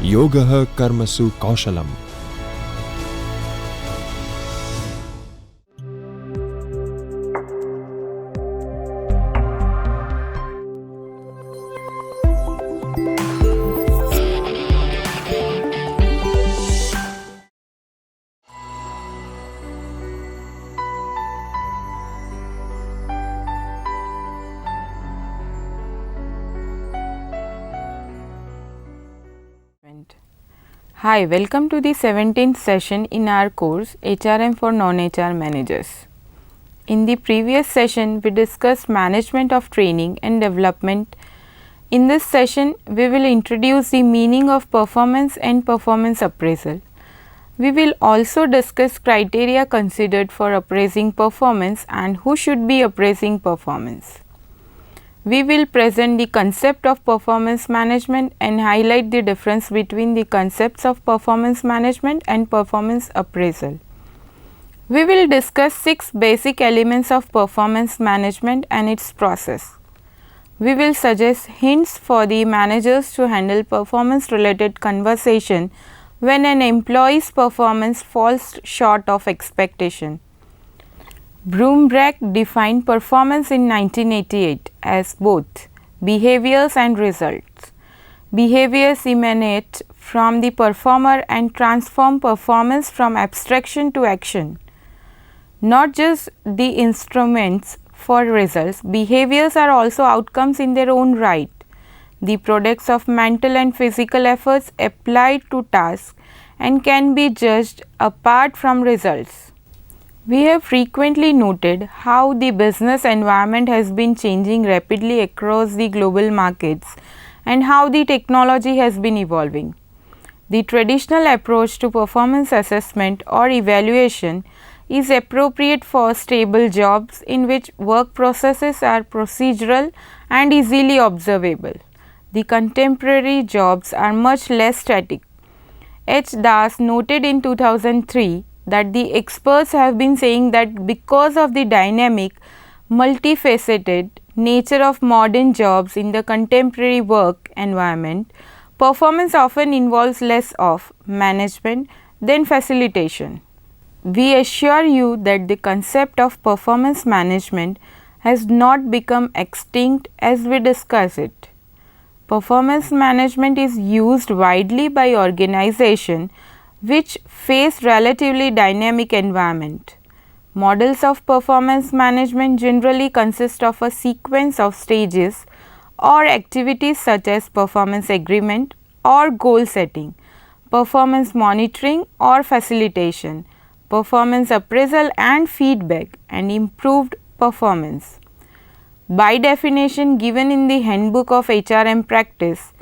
योगः कर्मसु कौशलम्. Hi, welcome to the 17th session in our course HRM for Non-HR Managers. In the previous session, we discussed management of training and development. In this session, we will introduce the meaning of performance and performance appraisal. We will also discuss criteria considered for appraising performance and who should be appraising performance. We will present the concept of performance management and highlight the difference between the concepts of performance management and performance appraisal. We will discuss 6 basic elements of performance management and its process. We will suggest hints for the managers to handle performance related conversation when an employee's performance falls short of expectation. Brumbrack defined performance in 1988 as both behaviors and results. Behaviors emanate from the performer and transform performance from abstraction to action. Not just the instruments for results, behaviors are also outcomes in their own right, the products of mental and physical efforts applied to tasks and can be judged apart from results. We have frequently noted how the business environment has been changing rapidly across the global markets and how the technology has been evolving. The traditional approach to performance assessment or evaluation is appropriate for stable jobs in which work processes are procedural and easily observable. The contemporary jobs are much less static. H. Das noted in 2003 that the experts have been saying that because of the dynamic, multifaceted nature of modern jobs in the contemporary work environment, performance often involves less of management than facilitation. We assure you that the concept of performance management has not become extinct as we discuss it. Performance management is used widely by organizations which face relatively dynamic environment. Models of performance management generally consist of a sequence of stages or activities such as performance agreement or goal setting, performance monitoring or facilitation, performance appraisal and feedback, and improved performance. By definition given in the Handbook of HRM Practice,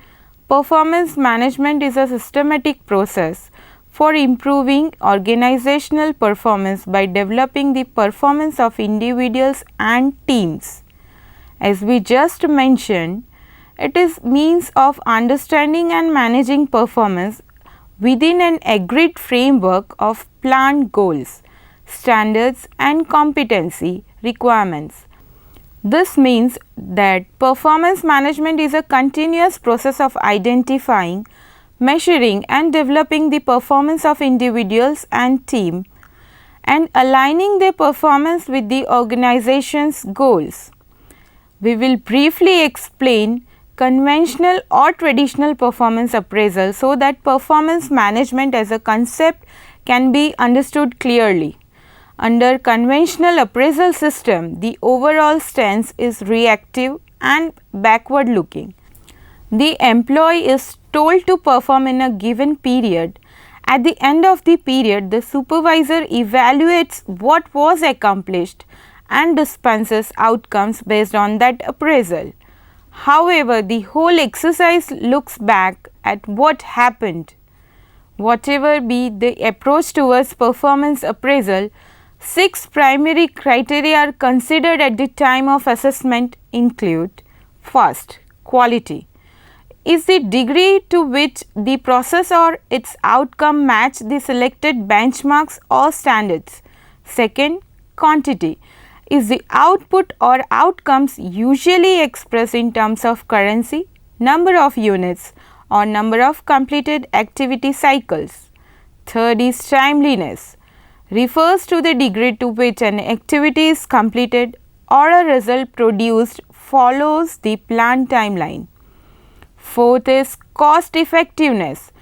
performance management is a systematic process for improving organizational performance by developing the performance of individuals and teams. As we just mentioned, it is means of understanding and managing performance within an agreed framework of planned goals, standards and competency requirements. This means that performance management is a continuous process of identifying, measuring and developing the performance of individuals and team and aligning their performance with the organization's goals. We will briefly explain conventional or traditional performance appraisal so that performance management as a concept can be understood clearly. Under conventional appraisal system, the overall stance is reactive and backward looking. The employee is told to perform in a given period. At the end of the period, the supervisor evaluates what was accomplished and dispenses outcomes based on that appraisal. However, the whole exercise looks back at what happened. Whatever be the approach towards performance appraisal, 6 primary criteria are considered at the time of assessment include: first, quality. Is the degree to which the process or its outcome match the selected benchmarks or standards? Second, quantity. Is the output or outcomes usually expressed in terms of currency, number of units or number of completed activity cycles. Third is timeliness, refers to the degree to which an activity is completed or a result produced follows the planned timeline. Fourth is cost effectiveness,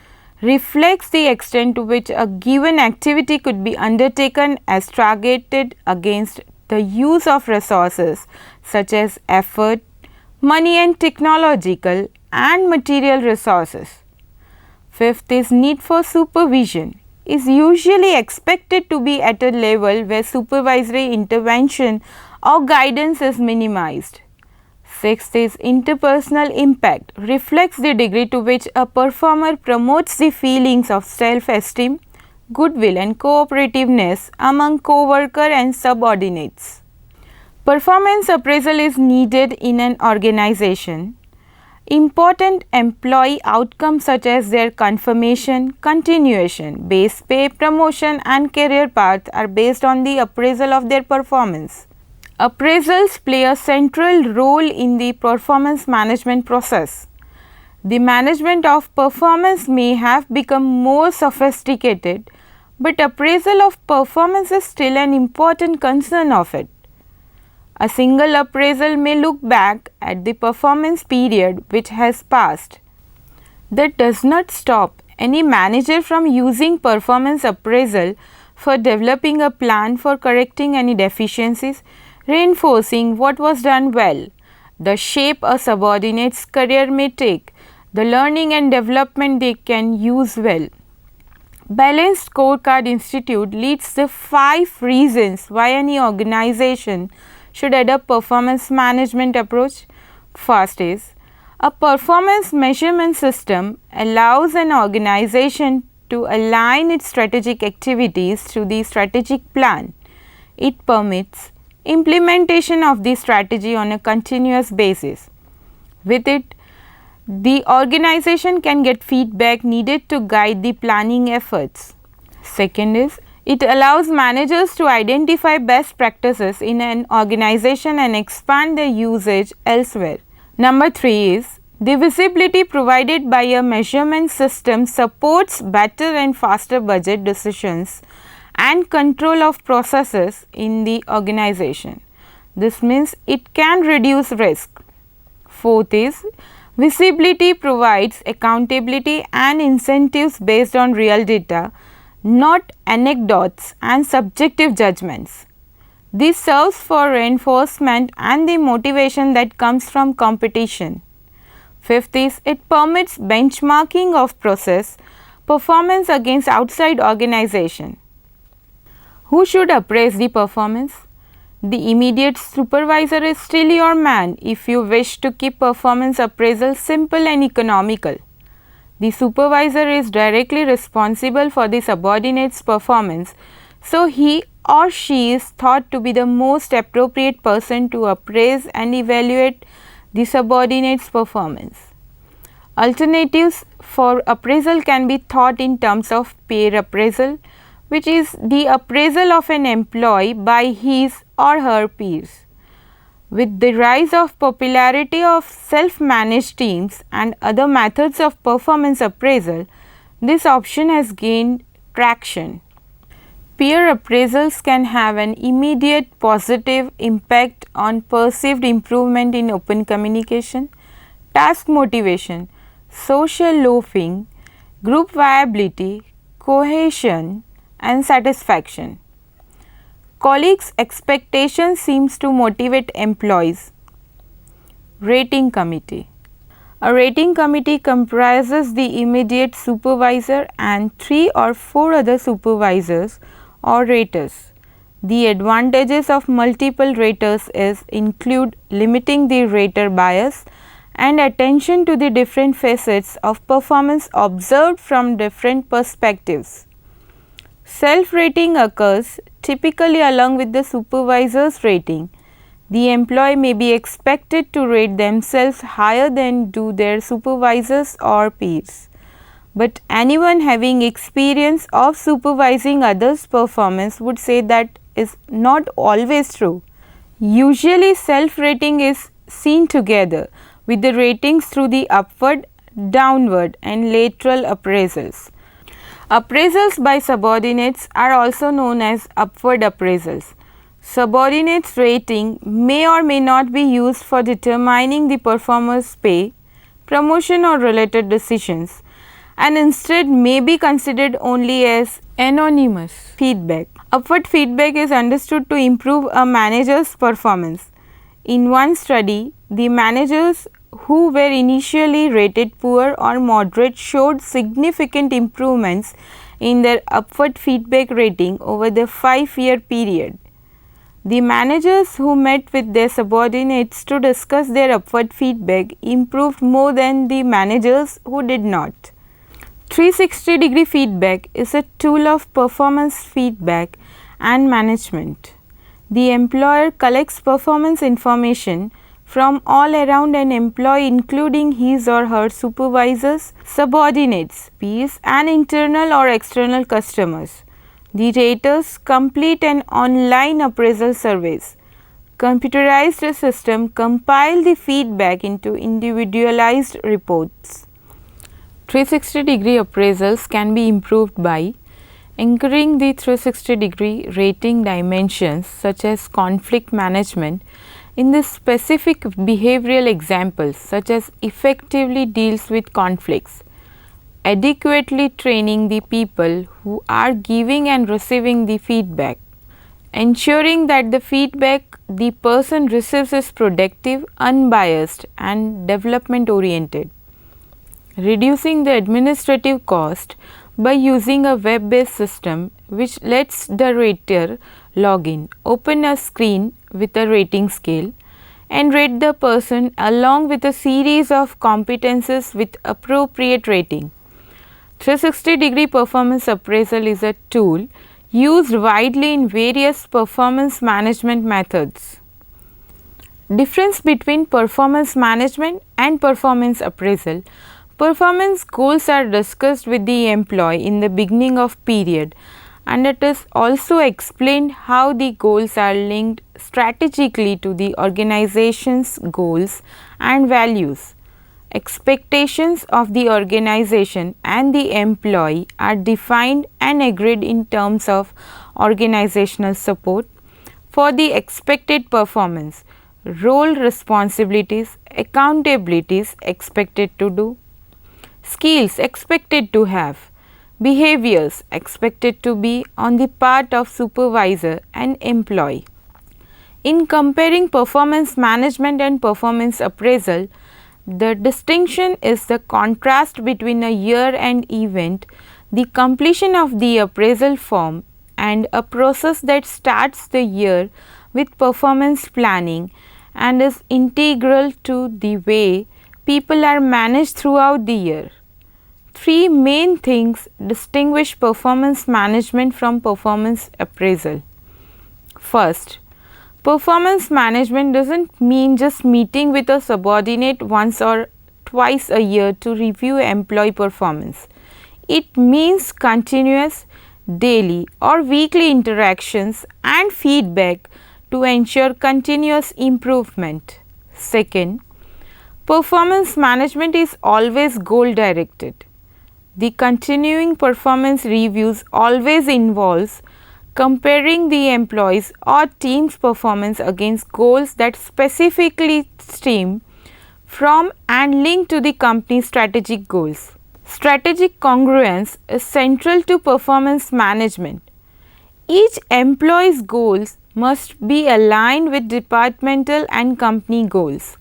reflects the extent to which a given activity could be undertaken as targeted against the use of resources such as effort, money and technological and material resources. Fifth is need for supervision, is usually expected to be at a level where supervisory intervention or guidance is minimized. Sixth is interpersonal impact, reflects the degree to which a performer promotes the feelings of self-esteem, goodwill and cooperativeness among co-worker and subordinates. Performance appraisal is needed in an organization. Important employee outcomes such as their confirmation, continuation, base pay, promotion and career path are based on the appraisal of their performance. Appraisals play a central role in the performance management process. The management of performance may have become more sophisticated, but appraisal of performance is still an important concern of it. A single appraisal may look back at the performance period which has passed. That does not stop any manager from using performance appraisal for developing a plan for correcting any deficiencies, reinforcing what was done well, the shape a subordinate's career may take, the learning and development they can use well. Balanced Scorecard Institute leads the 5 reasons why any organization should adopt performance management approach. First is, a performance measurement system allows an organization to align its strategic activities to the strategic plan. It permits implementation of the strategy on a continuous basis. With it, the organization can get feedback needed to guide the planning efforts. Second is, it allows managers to identify best practices in an organization and expand their usage elsewhere. Number 3 is, the visibility provided by a measurement system supports better and faster budget decisions and control of processes in the organization. This means it can reduce risk. Fourth is, visibility provides accountability and incentives based on real data, not anecdotes and subjective judgments. This serves for reinforcement and the motivation that comes from competition. Fifth is, it permits benchmarking of process performance against outside organization. Who should appraise the performance? The immediate supervisor is still your man if you wish to keep performance appraisal simple and economical. The supervisor is directly responsible for the subordinate's performance, so he or she is thought to be the most appropriate person to appraise and evaluate the subordinate's performance. Alternatives for appraisal can be thought in terms of peer appraisal, which is the appraisal of an employee by his or her peers. With the rise of popularity of self-managed teams and other methods of performance appraisal, this option has gained traction. Peer appraisals can have an immediate positive impact on perceived improvement in open communication, task motivation, social loafing, group viability, cohesion, and satisfaction. Colleagues' expectation seems to motivate employees. Rating committee. A rating committee comprises the immediate supervisor and 3 or 4 other supervisors or raters. The advantages of multiple raters include limiting the rater bias and attention to the different facets of performance observed from different perspectives. Self-rating occurs typically along with the supervisor's rating. The employee may be expected to rate themselves higher than do their supervisors or peers. But anyone having experience of supervising others' performance would say that is not always true. Usually self-rating is seen together with the ratings through the upward downward, and lateral appraisals. Appraisals by subordinates are also known as upward appraisals. Subordinates rating may or may not be used for determining the performer's pay, promotion or related decisions, and instead may be considered only as anonymous feedback. Upward feedback is understood to improve a manager's performance. In one study, the managers who were initially rated poor or moderate showed significant improvements in their upward feedback rating over the 5-year period. The managers who met with their subordinates to discuss their upward feedback improved more than the managers who did not. 360-degree feedback is a tool of performance feedback and management. The employer collects performance information from all around an employee, including his or her supervisors, subordinates, peers, and internal or external customers. The raters complete an online appraisal surveys. Computerized system compile the feedback into individualized reports. 360-degree appraisals can be improved by anchoring the 360-degree rating dimensions such as conflict management in the specific behavioral examples such as effectively deals with conflicts, adequately training the people who are giving and receiving the feedback, ensuring that the feedback the person receives is productive, unbiased, and development oriented, reducing the administrative cost by using a web-based system which lets the rater log in, open a screen with a rating scale, and rate the person along with a series of competences with appropriate rating. 360-degree performance appraisal is a tool used widely in various performance management methods. Difference between performance management and performance appraisal. Performance goals are discussed with the employee in the beginning of period, and it is also explained how the goals are linked strategically to the organization's goals and values. Expectations of the organization and the employee are defined and agreed in terms of organizational support for the expected performance, role responsibilities, accountabilities expected to do, skills expected to have, behaviors expected to be on the part of supervisor and employee. In comparing performance management and performance appraisal, the distinction is the contrast between a year-end event, the completion of the appraisal form, and a process that starts the year with performance planning and is integral to the way people are managed throughout the year. Three main things distinguish performance management from performance appraisal. First, performance management doesn't mean just meeting with a subordinate once or twice a year to review employee performance. It means continuous, daily or weekly interactions and feedback to ensure continuous improvement. Second, performance management is always goal directed. The continuing performance reviews always involves comparing the employees or team's performance against goals that specifically stem from and link to the company's strategic goals. Strategic congruence is central to performance management. Each employee's goals must be aligned with departmental and company goals.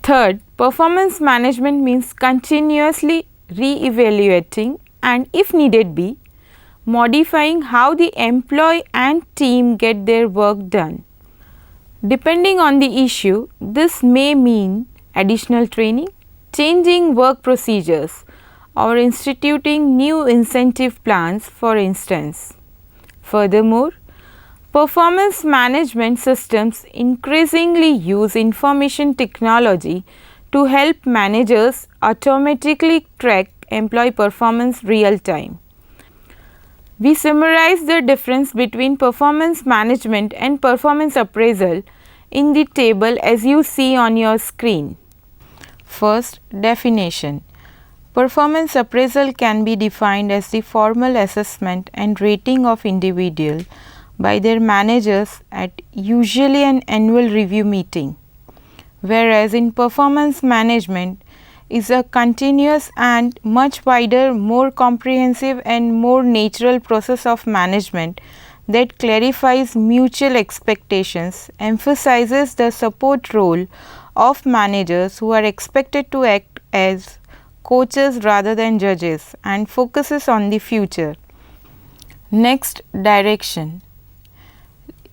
Third, performance management means continuously re-evaluating and, if needed be, modifying how the employee and team get their work done. Depending on the issue, this may mean additional training, changing work procedures, or instituting new incentive plans, for instance. Furthermore, performance management systems increasingly use information technology to help managers automatically track employee performance real time. We summarize the difference between performance management and performance appraisal in the table as you see on your screen. First, definition. Performance appraisal can be defined as the formal assessment and rating of individual by their managers at usually an annual review meeting, whereas in performance management is a continuous and much wider, more comprehensive and more natural process of management that clarifies mutual expectations, emphasizes the support role of managers who are expected to act as coaches rather than judges, and focuses on the future. Next, direction.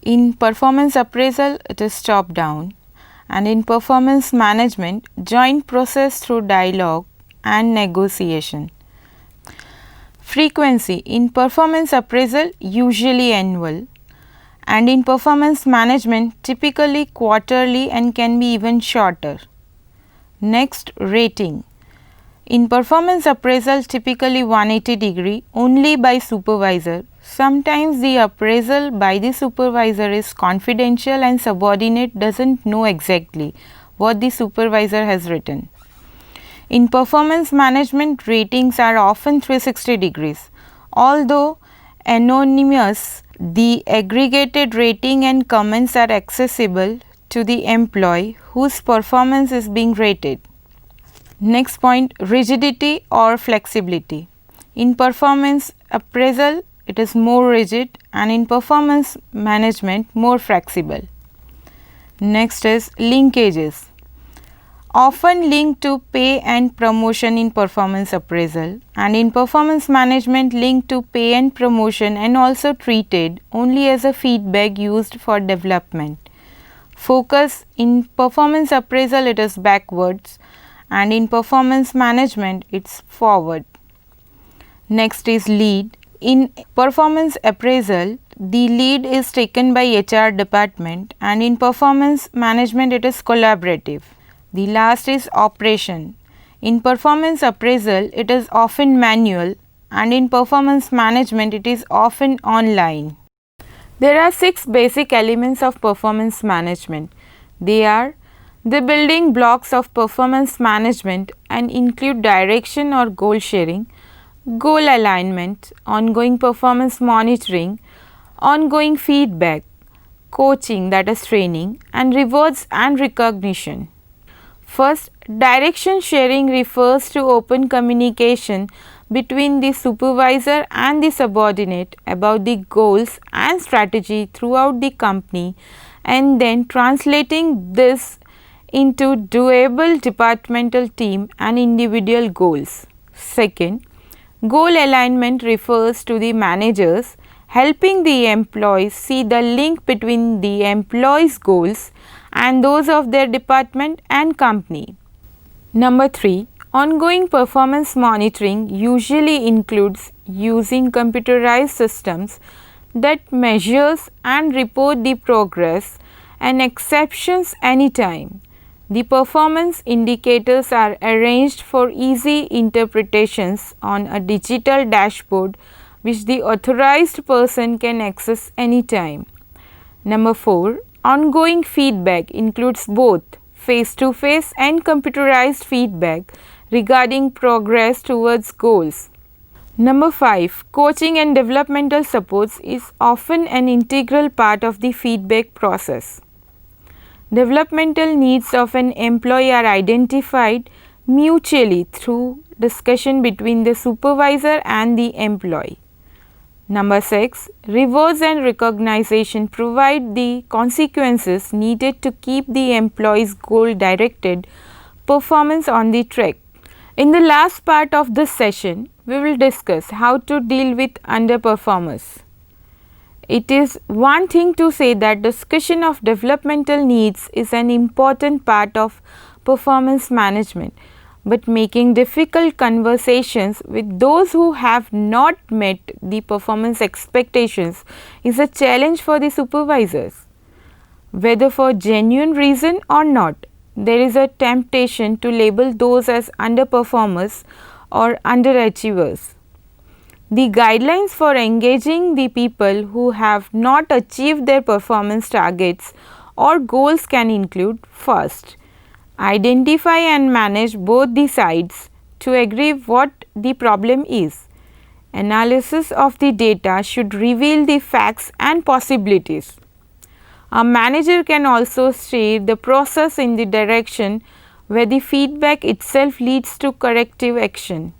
In performance appraisal, it is top down, and in performance management, joint process through dialogue and negotiation. Frequency. In performance appraisal, usually annual, and in performance management, typically quarterly and can be even shorter. Next, rating. In performance appraisal, typically 180-degree only by supervisor. Sometimes the appraisal by the supervisor is confidential and subordinate doesn't know exactly what the supervisor has written. In performance management, ratings are often 360 degrees. Although anonymous, the aggregated rating and comments are accessible to the employee whose performance is being rated. Next point, rigidity or flexibility. In performance appraisal, it is more rigid, and in performance management, more flexible. Next is linkages. Often linked to pay and promotion in performance appraisal, and in performance management linked to pay and promotion, and also treated only as a feedback used for development. Focus. In performance appraisal, it is backwards, and in performance management it is forward. Next is lead. In performance appraisal, the lead is taken by HR department, and in performance management it is collaborative. The last is operation. In performance appraisal, it is often manual, and in performance management it is often online. There are 6 basic elements of performance management. They are the building blocks of performance management and include direction or goal sharing, goal alignment, ongoing performance monitoring, ongoing feedback, coaching, that is training, and rewards and recognition. First, direction sharing refers to open communication between the supervisor and the subordinate about the goals and strategy throughout the company, and then translating this into doable departmental team and individual goals. Second, goal alignment refers to the managers helping the employees see the link between the employees' goals and those of their department and company. Number 3, ongoing performance monitoring usually includes using computerized systems that measures and report the progress and exceptions anytime. The performance indicators are arranged for easy interpretations on a digital dashboard which the authorized person can access anytime. Number 4, ongoing feedback includes both face-to-face and computerized feedback regarding progress towards goals. Number 5, coaching and developmental supports is often an integral part of the feedback process. Developmental needs of an employee are identified mutually through discussion between the supervisor and the employee. Number 6, rewards and recognition provide the consequences needed to keep the employee's goal directed performance on the track. In the last part of this session, we will discuss how to deal with underperformers. It is one thing to say that discussion of developmental needs is an important part of performance management, but making difficult conversations with those who have not met the performance expectations is a challenge for the supervisors. Whether for genuine reason or not, there is a temptation to label those as underperformers or underachievers. The guidelines for engaging the people who have not achieved their performance targets or goals can include: first, identify and manage both the sides, to agree what the problem is. Analysis of the data should reveal the facts and possibilities. A manager can also steer the process in the direction where the feedback itself leads to corrective action.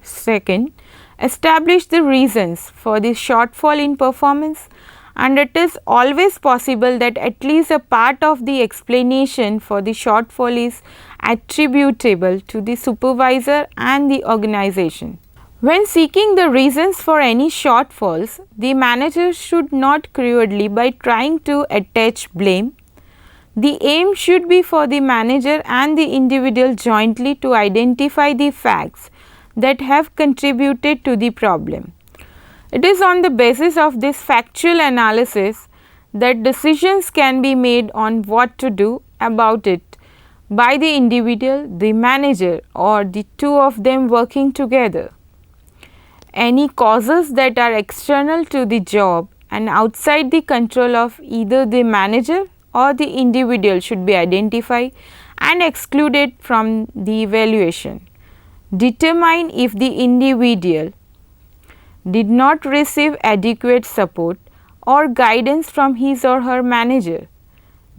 Second, establish the reasons for the shortfall in performance, and it is always possible that at least a part of the explanation for the shortfall is attributable to the supervisor and the organization. When seeking the reasons for any shortfalls, the manager should not crudely by trying to attach blame. The aim should be for the manager and the individual jointly to identify the facts that have contributed to the problem. It is on the basis of this factual analysis that decisions can be made on what to do about it by the individual, the manager, or the two of them working together. Any causes that are external to the job and outside the control of either the manager or the individual should be identified and excluded from the evaluation. Determine if the individual did not receive adequate support or guidance from his or her manager,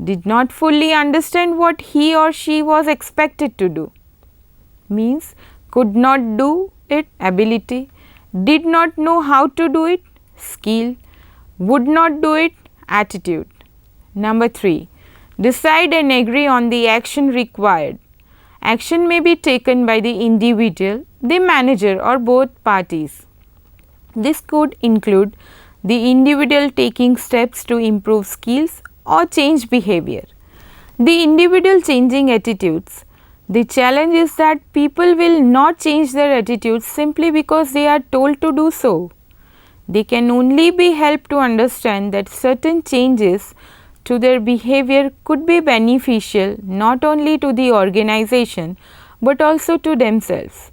did not fully understand what he or she was expected to do, means could not do it, ability, did not know how to do it, skill, would not do it, attitude. Number 3, decide and agree on the action required. Action may be taken by the individual, the manager, or both parties. This could include the individual taking steps to improve skills or change behavior. The individual changing attitudes. The challenge is that people will not change their attitudes simply because they are told to do so. They can only be helped to understand that certain changes to their behavior could be beneficial not only to the organization but also to themselves.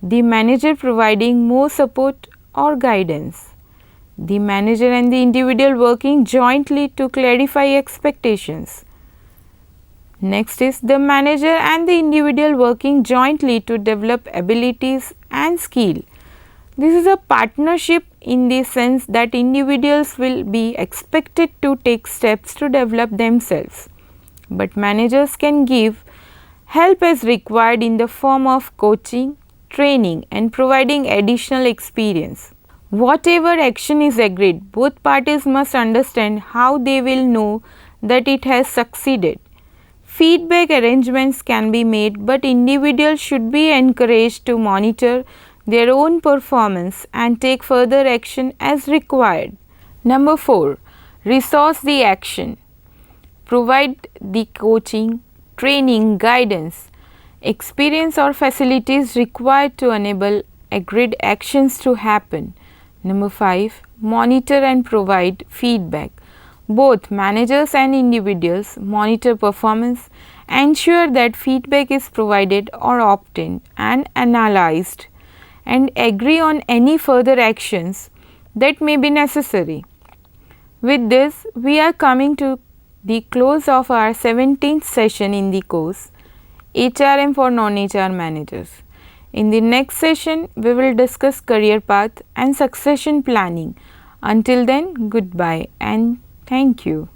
The manager providing more support or guidance. The manager and the individual working jointly to clarify expectations. Next is the manager and the individual working jointly to develop abilities and skill. This is a partnership in the sense that individuals will be expected to take steps to develop themselves, but managers can give help as required in the form of coaching, training, and providing additional experience. Whatever action is agreed, both parties must understand how they will know that it has succeeded. Feedback arrangements can be made, but individuals should be encouraged to monitor their own performance and take further action as required. Number 4, resource the action. Provide the coaching, training, guidance, experience or facilities required to enable agreed actions to happen. Number 5, monitor and provide feedback. Both managers and individuals monitor performance, ensure that feedback is provided or obtained and analyzed, and agree on any further actions that may be necessary. With this, we are coming to the close of our 17th session in the course HRM for non-HR managers. In the next session, we will discuss career path and succession planning. Until then, goodbye and thank you.